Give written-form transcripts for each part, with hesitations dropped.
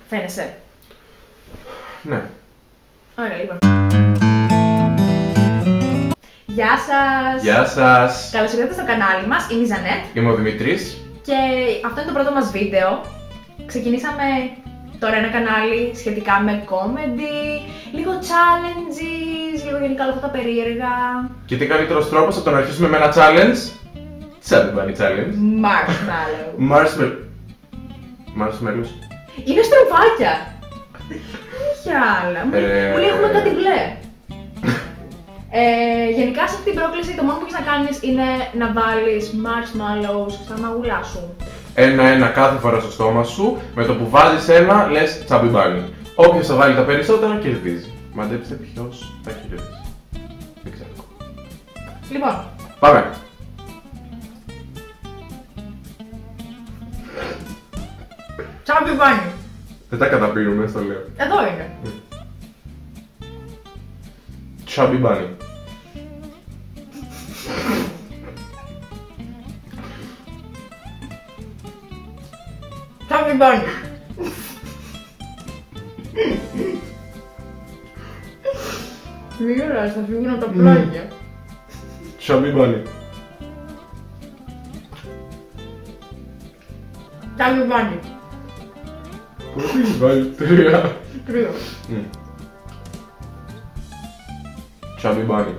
Φαίνεσαι. Ναι. Ωραία, λοιπόν. Γεια σας! Γεια σας! Καλώς ήρθατε στο κανάλι μας, είμαι η Ζανέτ. Είμαι ο Δημήτρης. Και αυτό είναι το πρώτο μας βίντεο. Ξεκινήσαμε τώρα ένα κανάλι σχετικά με comedy, λίγο challenges, λίγο γενικά όλα αυτά τα περίεργα. Και τι καλύτερος τρόπος από το να αρχίσουμε με ένα challenge. Chubby Bunny Challenge. Marshmallow. Marshmallows. Είναι στροφάκια. Όχι άλλα. Μου λέει έχουμε κάτι μπλε. Γενικά σε αυτή την πρόκληση το μόνο που έχεις να κάνεις είναι να βάλεις marshmallows στα μαγουλά σου. Ένα-ένα κάθε φορά στο στόμα σου. Με το που βάζεις ένα λες Chubby Bunny. Όποιος θα βάλει τα περισσότερα κερδίζει. Μαντέψτε ποιος θα κερδίσει. Δεν ξέρω. Λοιπόν. Πάμε. Chubby Bunny. Δεν τα καταπίνουμε, στο λέω. Εδώ είναι. Chubby Bunny. Chubby Bunny. Μη γελάς, θα φύγουν από τα πλάγια. Chubby Bunny. Chubby Bunny. Πώς έχεις βάλει τρία? Τρία. Chubby Bunny.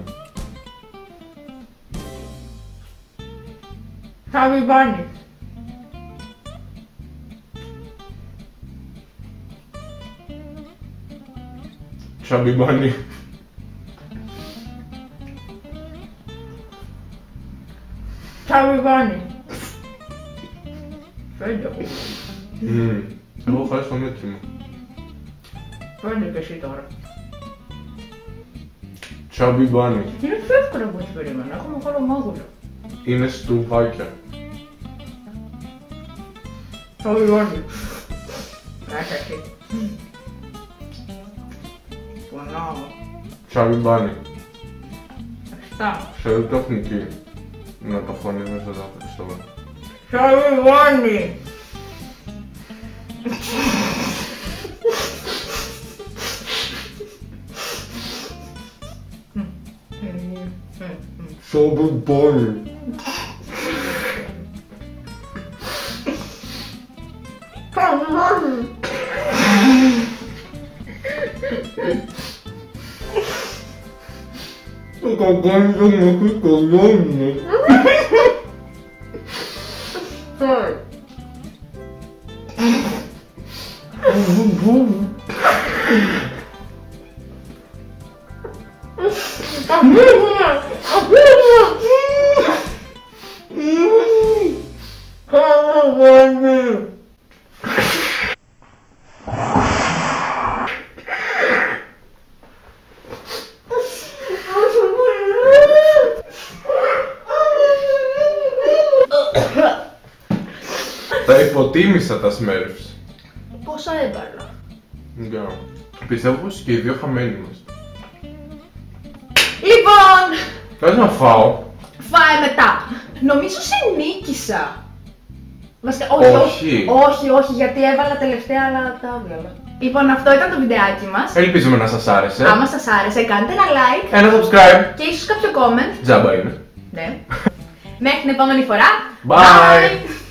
Chubby Bunny. Chubby Bunny. Chubby Bunny. Φαίνεται. Εγώ φάει στο μέτρη μου. Φαίνεται και εσύ τώρα. Chubby Bunny. Είναι πιο εύκολο από ό,τι περίμενα. Έχουμε χώρο μάγουλο. Είναι στουβάκια. Chubby Bunny. Άχα εσύ. Πονάω. Chubby Bunny. Αυτά. Ξέρω τεχνική. Να το φωνείς μέσα στο στόμα. Chubby Bunny. Chubby Bunny. Chubby Bunny. Το καγκάνι δεν μου έχει κολλώνει. Sorry. Αφήνουμε! Αφήνουμε! Chubby. Τα υποτίμησα τα Smurfs. Πόσα έβαλα? Yeah. Πιστεύω πως και οι δύο χαμένοι μας. Λοιπόν! Κάτσε να φάω. Φάε μετά! Νομίζω σε νίκησα. Βασικά, όχι, γιατί έβαλα τελευταία αλλά τα έβγαλα. Λοιπόν, αυτό ήταν το βιντεάκι μας. Ελπίζουμε να σας άρεσε. Άμα σας άρεσε, κάντε ένα like Ένα subscribe. και ίσως κάποιο comment. Τζάμπα είναι. Ναι. Μέχρι την επόμενη φορά. Bye.